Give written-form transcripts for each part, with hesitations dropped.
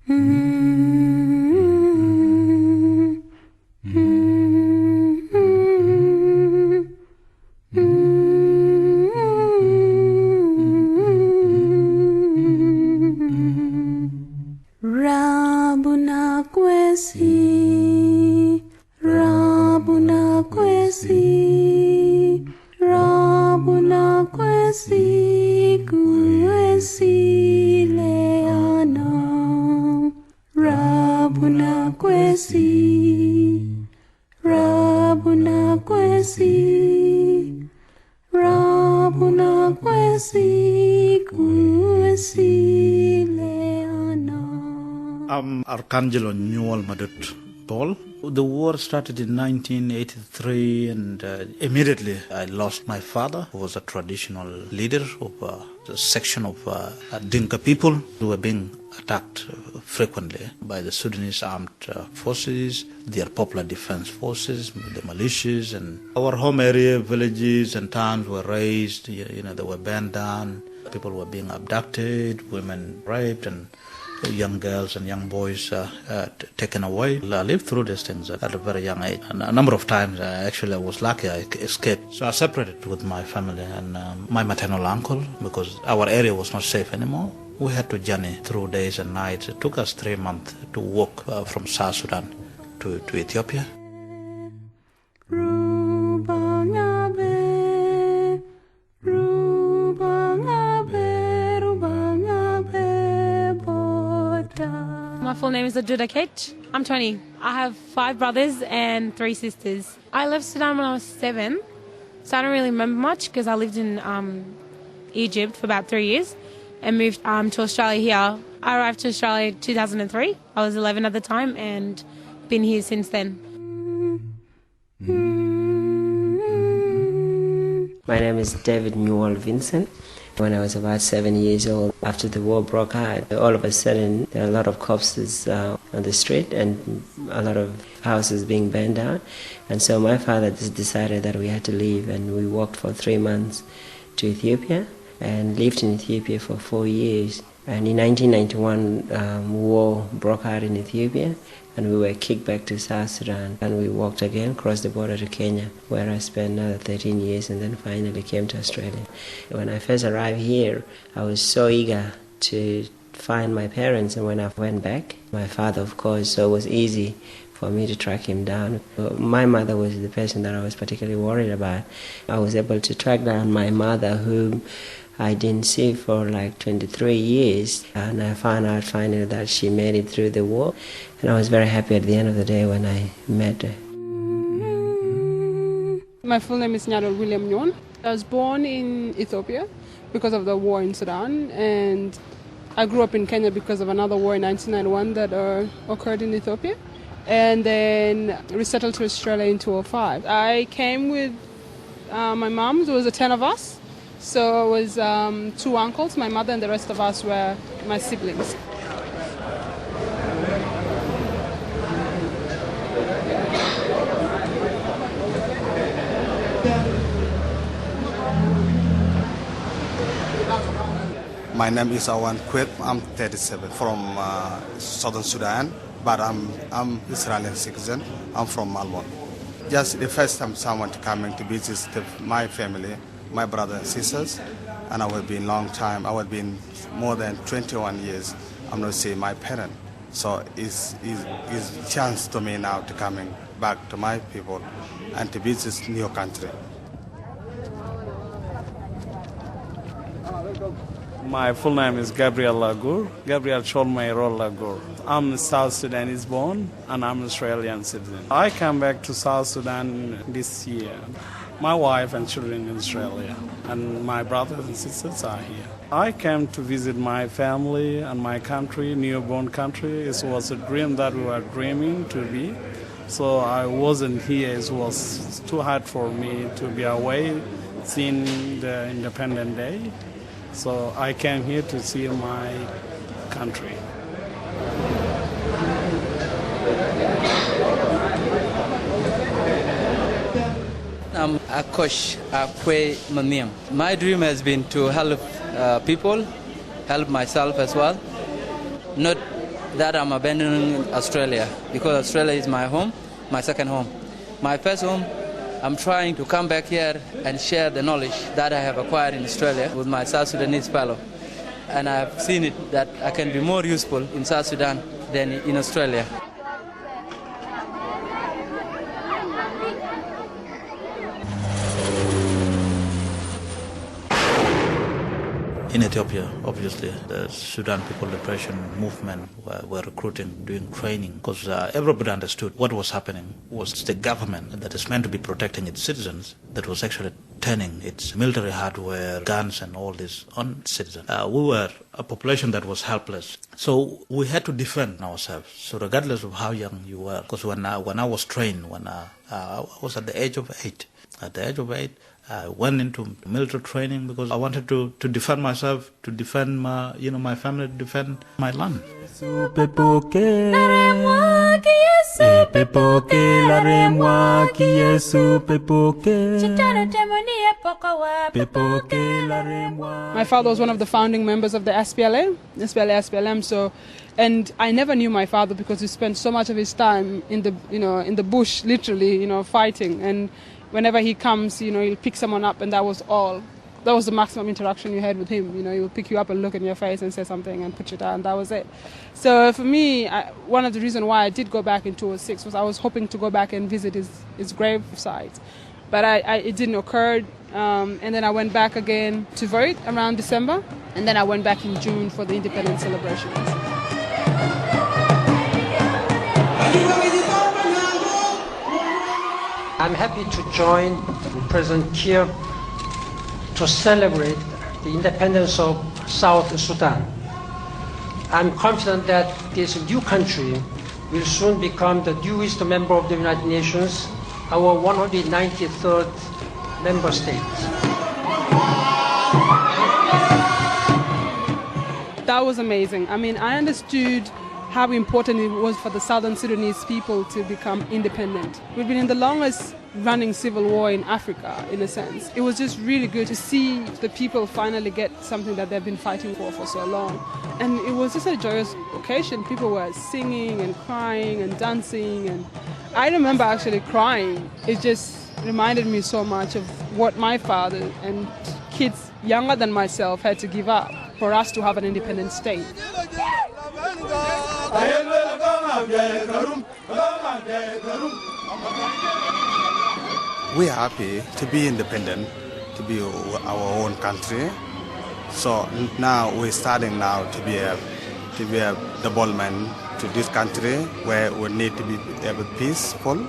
Rabuna kwesi, Rabuna kwesi, Rabuna kwesi, kwesi leana. Rabuna kwesi, Rabuna kwesi, Rabuna kwesi, kwesi leana. I'm Arcangelo Newell Madut Paul. The war started in 1983, and immediately I lost my father, who was a traditional leader of a section of Dinka people who were being attacked frequently by the Sudanese armed forces, their popular defense forces, the militias, and our home area, villages and towns were razed. They were burned down. People were being abducted, women raped, and young girls and young boys taken away. I lived through these things at a very young age. And a number of times, I was lucky I escaped. So I separated with my family and my maternal uncle because our area was not safe anymore. We had to journey through days and nights. It took us 3 months to walk from South Sudan to Ethiopia. My full name is Aduda Kech. I'm 20. I have 5 brothers and 3 sisters. I left Sudan when I was 7, so I don't really remember much because I lived in Egypt for about 3 years and moved to Australia here. I arrived to Australia in 2003. I was 11 at the time and been here since then. My name is David Newell Vincent. When I was about 7 years old, after the war broke out, all of a sudden there are a lot of corpses on the street and a lot of houses being burned down. And so my father just decided that we had to leave, and we walked for 3 months to Ethiopia and lived in Ethiopia for 4 years. And in 1991, war broke out in Ethiopia, and we were kicked back to South Sudan. And we walked again, crossed the border to Kenya, where I spent another 13 years, and then finally came to Australia. When I first arrived here, I was so eager to find my parents, and when I went back, my father, of course, so it was easy for me to track him down. My mother was the person that I was particularly worried about. I was able to track down my mother, whom I didn't see for like 23 years, and I found out finally that she made it through the war, and I was very happy at the end of the day when I met her. My full name is Nyadol William Nyon. I was born in Ethiopia because of the war in Sudan, and I grew up in Kenya because of another war in 1991 that occurred in Ethiopia, and then resettled to Australia in 2005. I came with my mom. There was 10 of us. So it was 2 uncles, my mother, and the rest of us were my siblings. My name is Awan Kwet. I'm 37 from Southern Sudan, but I'm Israeli citizen. I'm from Melbourne. Just the first time someone coming to visit my family, my brothers and sisters, and I will be a long time. I will be more than 21 years. I'm not seeing my parents. So it's a chance to me now to coming back to my people and to visit new country. My full name is Gabriel Lagur, Gabriel Cholmairo Lagur. I'm South Sudanese born and I'm Australian citizen. I came back to South Sudan this year. My wife and children in Australia, and my brothers and sisters are here. I came to visit my family and my country, newborn country. It was a dream that we were dreaming to be. So I wasn't here. It was too hard for me to be away seeing the Independence Day. So I came here to see my country. I'm Akosh Akwe Maniam. My dream has been to help people, help myself as well. Not that I'm abandoning Australia, because Australia is my home, my second home. My first home, I'm trying to come back here and share the knowledge that I have acquired in Australia with my South Sudanese fellow. And I've seen it that I can be more useful in South Sudan than in Australia. In Ethiopia, obviously, the Sudan People Liberation Movement were recruiting, doing training, because everybody understood what was happening was the government that is meant to be protecting its citizens that was actually turning its military hardware, guns and all this on citizens. We were a population that was helpless. So we had to defend ourselves. So regardless of how young you were, because when I was trained, when I was at the age of 8, I went into military training because I wanted to defend myself, to defend my family, to defend my land. My father was one of the founding members of the SPLM. So, and I never knew my father because he spent so much of his time in the bush, literally, fighting. And whenever he comes, he'll pick someone up, and that was all. That was the maximum interaction you had with him. He'll pick you up and look in your face and say something and put you down. That was it. So for me, one of the reasons why I did go back in 2006 was I was hoping to go back and visit his grave site. But it didn't occur. And then I went back again to vote around December. And then I went back in June for the independence celebrations. I'm happy to join President Kiir to celebrate the independence of South Sudan. I'm confident that this new country will soon become the newest member of the United Nations, our 193rd member state. That was amazing. I understood how important it was for the Southern Sudanese people to become independent. We've been in the longest running civil war in Africa, in a sense. It was just really good to see the people finally get something that they've been fighting for so long. And it was just a joyous occasion. People were singing and crying and dancing. And I remember actually crying. It just reminded me so much of what my father and kids younger than myself had to give up for us to have an independent state. We are happy to be independent, to be our own country. So now we're starting now to be a development to this country where we need to be peaceful.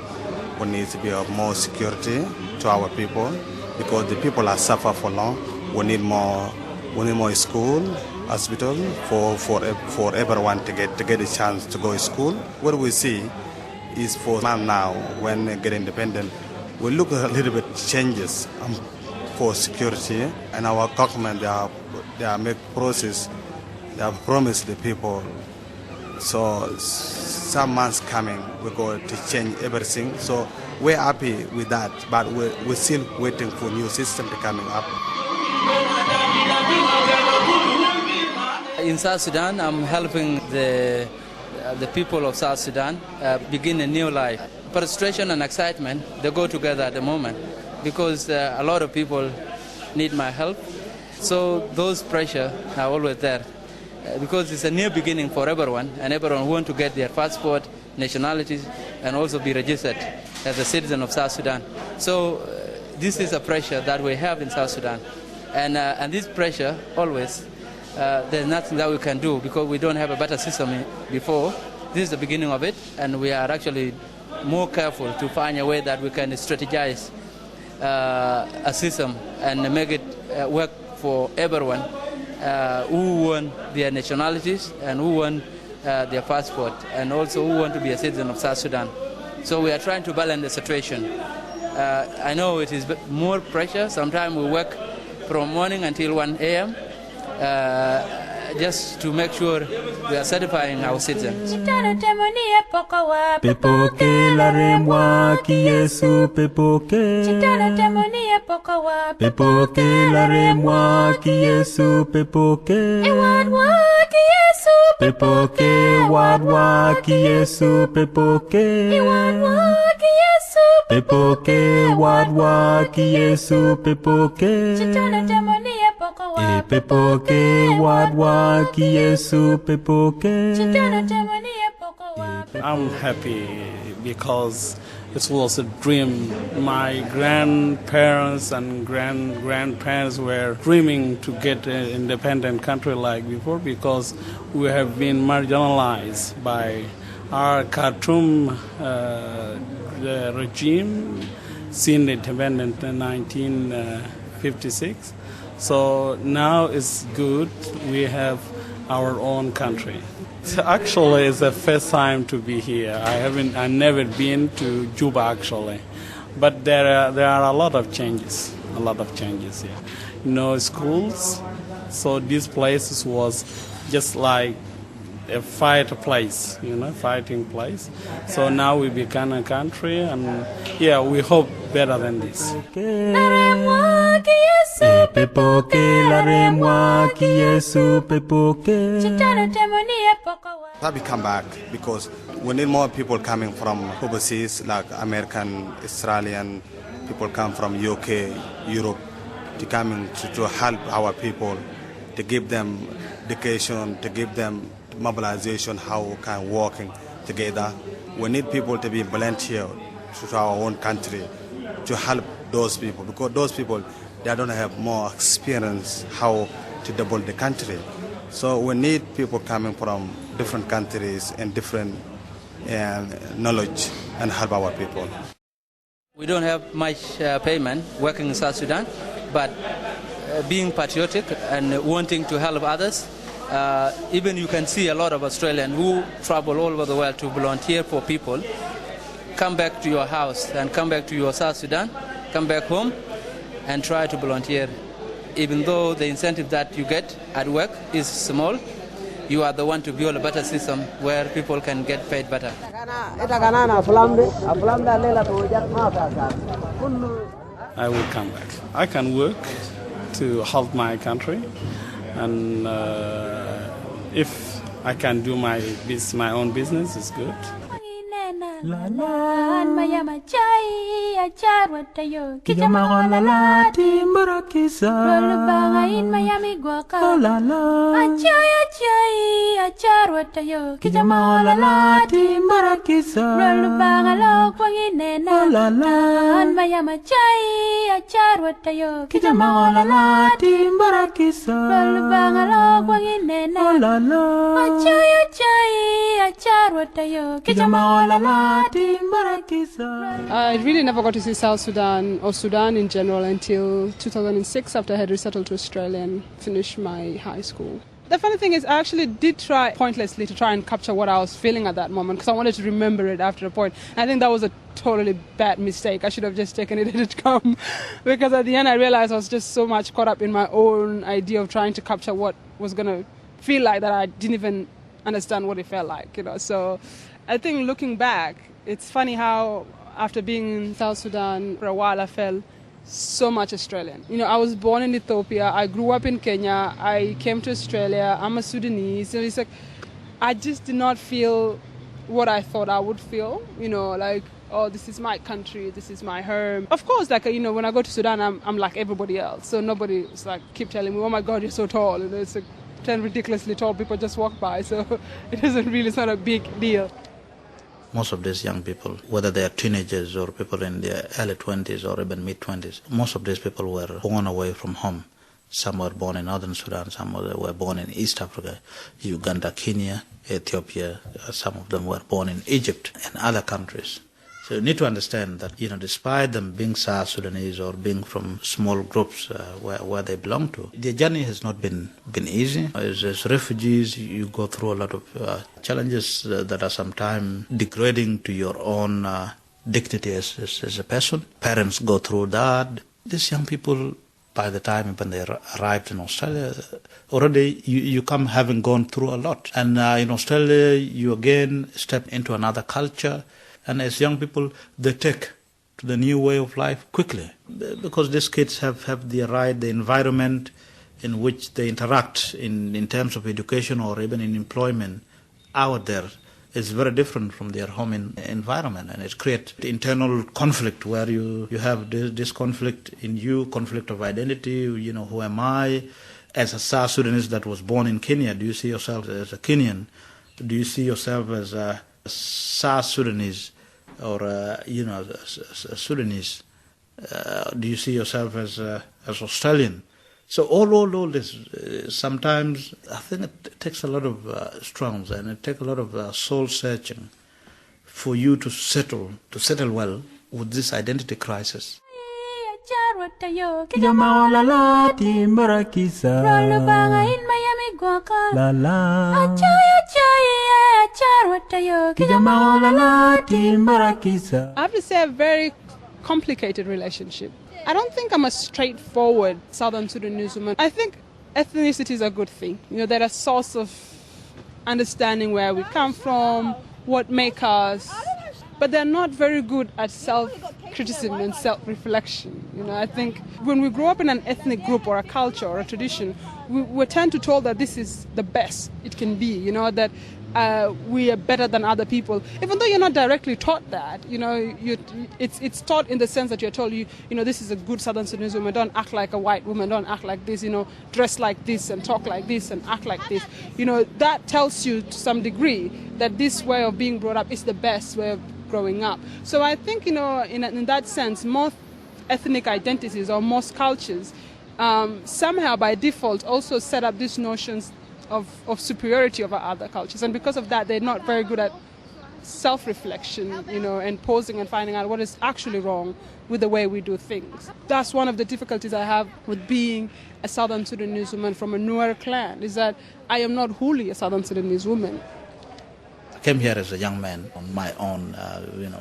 We need to be more security to our people because the people are suffer for long. We need more school, hospital for everyone to get a chance to go to school. What we see is for now when they get independent, we look a little bit changes for security, and our government they are make process. They have promised the people. So some months coming, we're going to change everything. So we're happy with that, but we're still waiting for new system to coming up. In South Sudan, I'm helping the people of South Sudan begin a new life. Frustration and excitement, they go together at the moment because a lot of people need my help. So those pressure are always there because it's a new beginning for everyone, and everyone wants to get their passport, nationalities, and also be registered as a citizen of South Sudan. So this is a pressure that we have in South Sudan. And this pressure always, there's nothing that we can do because we don't have a better system before. This is the beginning of it, and we are actually more careful to find a way that we can strategize a system and make it work for everyone who want their nationalities and who want their passport and also who want to be a citizen of South Sudan. So we are trying to balance the situation. I know it is more pressure. Sometimes we work from morning until 1 a.m. Just to make sure we are satisfying our citizens. Pepoke la remwa ki Yesu pepoke. Pepoke la remwa ki Yesu pepoke. Pepoke wadwa ki Yesu pepoke. Pepoke wadwa ki Yesu pepoke. Pepoke wadwa ki Yesu pepoke. I'm happy because it was a dream. My grandparents and grandparents were dreaming to get an independent country like before because we have been marginalized by our Khartoum regime since independence in 1956. So now it's good we have our own country. Actually, it's the first time to be here. I've never been to Juba actually, but there are a lot of changes here. Schools. So this place was just like a fighting place. So now we become a country, and we hope better than this. We come back because we need more people coming from overseas, like American, Australian, people come from UK, Europe, to come to help our people, to give them education, to give them mobilization, how we can working together. We need people to be volunteer to our own country to help those people, because those people, they don't have more experience how to develop the country. So we need people coming from different countries and different knowledge and help our people. We don't have much payment working in South Sudan, but being patriotic and wanting to help others, even you can see a lot of Australians who travel all over the world to volunteer for people, come back to your house and come back to your South Sudan, come back home and try to volunteer. Even though the incentive that you get at work is small, you are the one to build a better system where people can get paid better. I will come back. I can work to help my country, and if I can do my own business, it's good. I really never got to see South Sudan or Sudan in general until 2006, after I had resettled to Australia and finished my high school. The funny thing is, I actually did try pointlessly to try and capture what I was feeling at that moment, because I wanted to remember it after a point. And I think that was a totally bad mistake. I should have just taken it as it come, because at the end I realized I was just so much caught up in my own idea of trying to capture what was going to feel like that I didn't even understand what it felt like, So I think looking back, it's funny how after being in South Sudan for a while, I felt so much Australian. I was born in Ethiopia, I grew up in Kenya, I came to Australia, I'm a Sudanese. So it's like, I just did not feel what I thought I would feel, like, oh, this is my country, this is my home. Of course, like, when I go to Sudan, I'm like everybody else. So nobody is like, keep telling me, oh my God, you're so tall. It's like 10 ridiculously tall people just walk by. So it's not a big deal. Most of these young people, whether they are teenagers or people in their early 20s or even mid-20s, most of these people were born away from home. Some were born in northern Sudan, some were born in East Africa, Uganda, Kenya, Ethiopia. Some of them were born in Egypt and other countries. So you need to understand that, despite them being South Sudanese or being from small groups where they belong to, their journey has not been easy. As refugees, you go through a lot of challenges that are sometimes degrading to your own dignity as a person. Parents go through that. These young people, by the time when they arrived in Australia, already you come having gone through a lot. And in Australia, you again step into another culture. And as young people, they take to the new way of life quickly, because these kids have the right, the environment, in which they interact in terms of education or even in employment out there is very different from their home environment, and it creates internal conflict where you have this conflict in you, conflict of identity. Who am I? As a South Sudanese that was born in Kenya, do you see yourself as a Kenyan? Do you see yourself as a South Sudanese or a Sudanese? Do you see yourself as Australian? So all this, sometimes I think it takes a lot of strength and it takes a lot of soul searching for you to settle well with this identity crisis. I have to say a very complicated relationship. I don't think I'm a straightforward Southern Sudanese woman. I think ethnicity is a good thing. They're a source of understanding where we come from, what makes us, but they're not very good at self-criticism and self-reflection. I think when we grow up in an ethnic group or a culture or a tradition, we tend to told that this is the best it can be, that we are better than other people, even though you're not directly taught that. It's taught in the sense that you're told this is a good Southern Sudanese woman. Don't act like a white woman. Don't act like this. Dress like this and talk like this and act like this. That tells you to some degree that this way of being brought up is the best way of growing up. So I think in that sense, most ethnic identities or most cultures somehow by default also set up these notions of superiority over other cultures, and because of that they're not very good at self-reflection, and pausing and finding out what is actually wrong with the way we do things. That's one of the difficulties I have with being a Southern Sudanese woman from a Nuer clan, is that I am not wholly a Southern Sudanese woman. I came here as a young man on my own,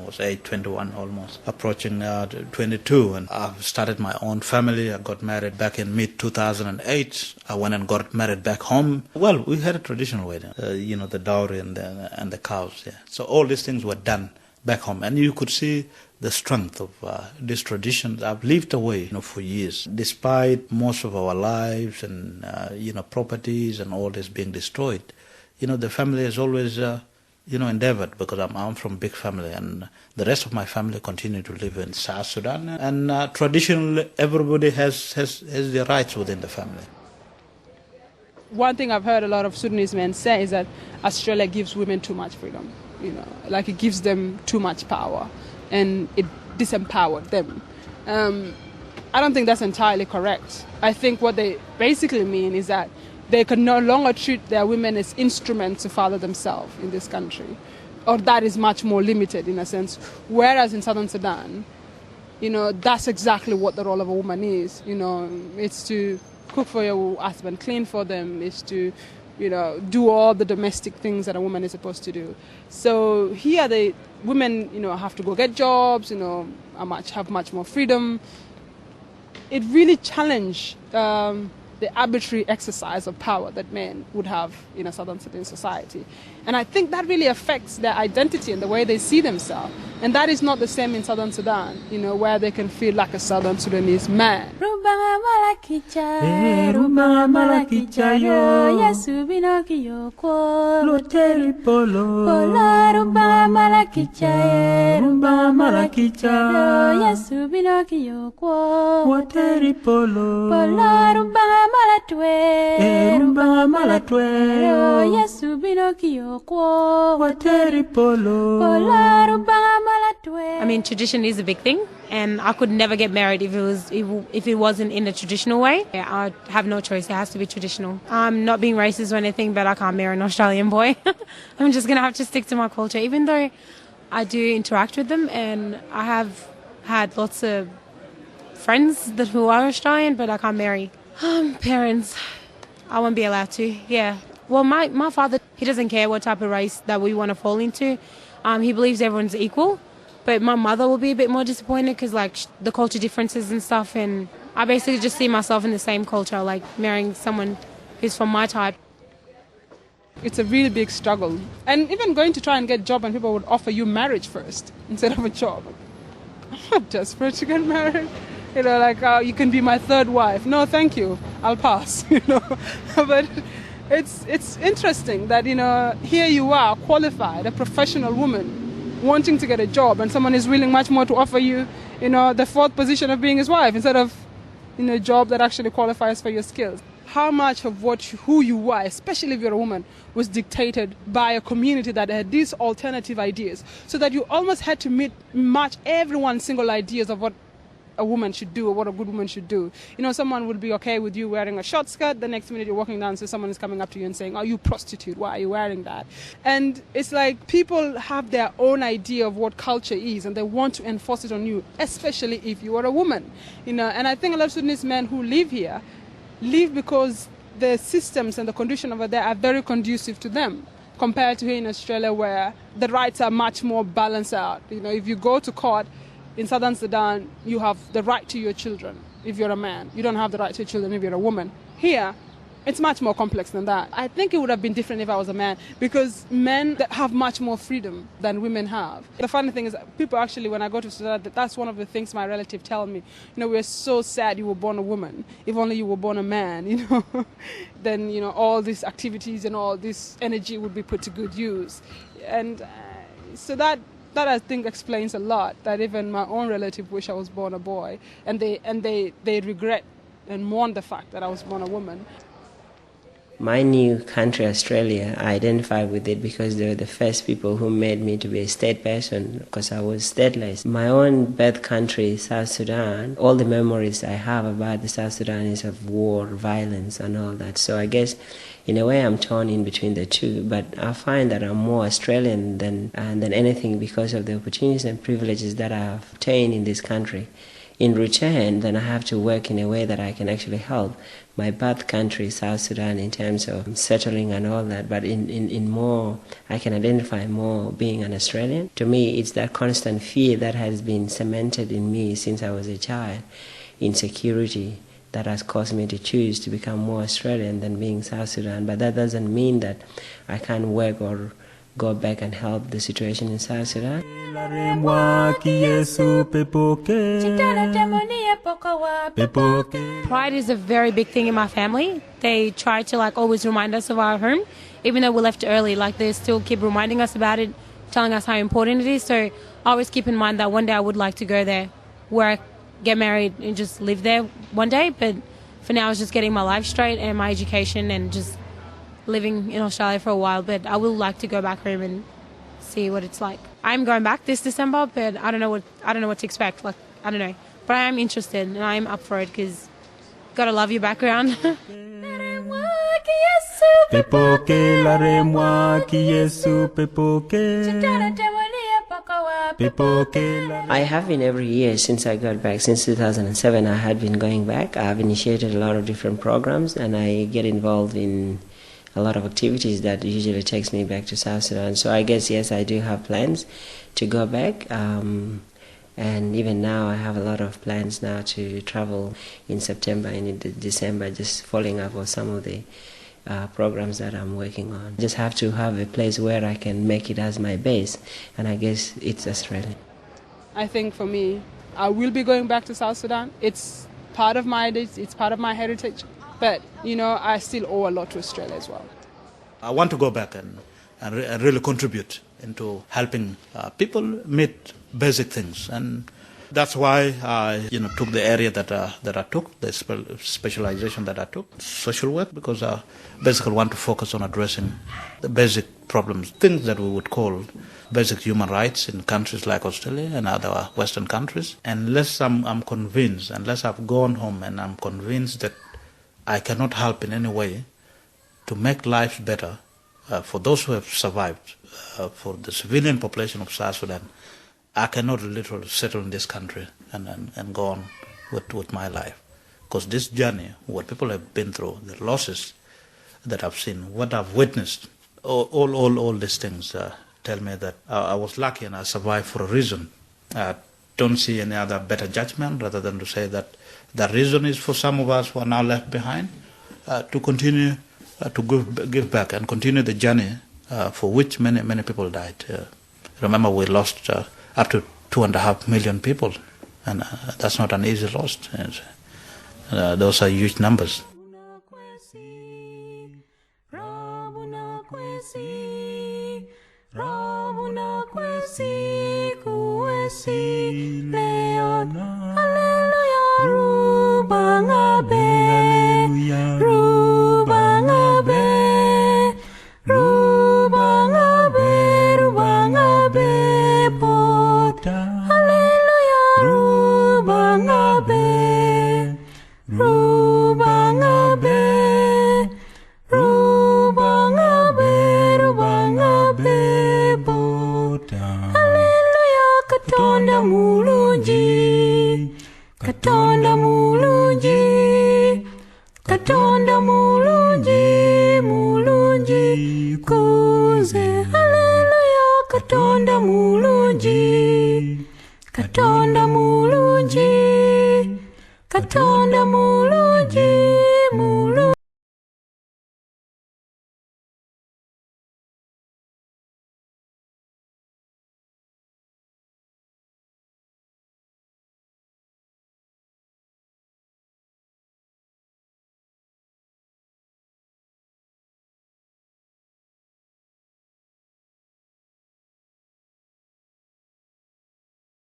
was age 21 almost, approaching 22, and I started my own family. I got married back in mid-2008. I went and got married back home. Well, we had a traditional wedding, the dowry and the cows. Yeah. So all these things were done back home, and you could see the strength of these traditions. I've lived away, for years, despite most of our lives and properties and all this being destroyed. The family has always endeavored, because I'm from a big family, and the rest of my family continue to live in South Sudan. And traditionally, everybody has their rights within the family. One thing I've heard a lot of Sudanese men say is that Australia gives women too much freedom. Like it gives them too much power, and it disempowered them. I don't think that's entirely correct. I think what they basically mean is that they can no longer treat their women as instruments to father themselves in this country, or that is much more limited in a sense. Whereas in Southern Sudan, that's exactly what the role of a woman is. It's to cook for your husband, clean for them, it's to, do all the domestic things that a woman is supposed to do. So here the women, have to go get jobs, have much more freedom. It really challenged the arbitrary exercise of power that men would have in a Southern Sudanese society. And I think that really affects their identity and the way they see themselves. And that is not the same in Southern Sudan, where they can feel like a Southern Sudanese man. I mean, tradition is a big thing, and I could never get married if it wasn't in a traditional way. I have no choice; it has to be traditional. I'm not being racist or anything, but I can't marry an Australian boy. I'm just gonna have to stick to my culture, even though I do interact with them, and I have had lots of friends who are Australian, but I can't marry. Parents, I won't be allowed to. Yeah. Well, my father, he doesn't care what type of race that we want to fall into. He believes everyone's equal. But my mother will be a bit more disappointed because, the culture differences and stuff. And I basically just see myself in the same culture, marrying someone who's from my type. It's a really big struggle. And even going to try and get a job, and people would offer you marriage first instead of a job. I'm not desperate to get married. You can be my third wife. No, thank you. I'll pass. But it's interesting that here you are, qualified, a professional woman, wanting to get a job, and someone is willing much more to offer you, the fourth position of being his wife instead of, a job that actually qualifies for your skills. How much of who you are, especially if you're a woman, was dictated by a community that had these alternative ideas, so that you almost had to match everyone's single ideas of what a woman should do or what a good woman should do. Someone would be okay with you wearing a short skirt, the next minute you're walking down, so someone is coming up to you and saying, "Oh, you prostitute, why are you wearing that?" And it's like people have their own idea of what culture is, and they want to enforce it on you, especially if you are a woman. And I think a lot of Sudanese men who live here live because the systems and the condition over there are very conducive to them, compared to here in Australia, where the rights are much more balanced out. If you go to court in Southern Sudan, you have the right to your children if you're a man. You don't have the right to your children if you're a woman. Here, it's much more complex than that. I think it would have been different if I was a man, because men have much more freedom than women have. The funny thing is, people actually, when I go to Sudan, that's one of the things my relatives tell me. We're so sad you were born a woman. If only you were born a man, then, all these activities and all this energy would be put to good use. And so that I think explains a lot, that even my own relative wish I was born a boy, and they regret and mourn the fact that I was born a woman. My new country, Australia, I identify with it because they were the first people who made me to be a state person, because I was stateless. My own birth country, South Sudan, all the memories I have about the South Sudan is of war, violence, and all that. So I guess, in a way, I'm torn in between the two, but I find that I'm more Australian than anything because of the opportunities and privileges that I've obtained in this country. In return, then I have to work in a way that I can actually help my birth country, South Sudan, in terms of settling and all that. But in more, I can identify more being an Australian. To me, it's that constant fear that has been cemented in me since I was a child, insecurity, that has caused me to choose to become more Australian than being South Sudan. But that doesn't mean that I can't work or go back and help the situation in South Sudan. Pride is a very big thing in my family. They try to always remind us of our home, even though we left early. They still keep reminding us about it, telling us how important it is. So I always keep in mind that one day I would like to go there, work, get married, and just live there one day. But for now, it's just getting my life straight and my education and just living in Australia for a while. But I will like to go back home and see what it's like. I'm going back this December, but I don't know what to expect. I don't know. But I am interested and I am up for it, because gotta love your background. I have been every year since I got back. Since 2007, I had been going back. I've initiated a lot of different programs, and I get involved in a lot of activities that usually takes me back to South Sudan. So I guess, yes, I do have plans to go back. And even now, I have a lot of plans now to travel in September and in December, just following up on some of the programs that I'm working on. Just have to have a place where I can make it as my base, and I guess it's Australia. I think for me, I will be going back to South Sudan. It's part of my heritage, but I still owe a lot to Australia as well. I want to go back and really contribute into helping people meet basic things, and that's why I took the area that I took, the specialization that I took, social work, because I basically want to focus on addressing the basic problems, things that we would call basic human rights in countries like Australia and other Western countries. Unless I'm convinced, unless I've gone home and I'm convinced that I cannot help in any way to make lives better for those who have survived, for the civilian population of South Sudan, I cannot literally settle in this country and go on with my life. Because this journey, what people have been through, the losses that I've seen, what I've witnessed, all these things tell me that I was lucky and I survived for a reason. I don't see any other better judgment rather than to say that the reason is for some of us who are now left behind to continue to give back and continue the journey for which many people died. Remember, we lost up to 2.5 million people And that's not an easy loss. Those are huge numbers. Katonda mulungi, Katonda mulungi, mulungi kuze. Hallelujah, Katonda mulungi, Katonda mulungi, Katonda mulungi.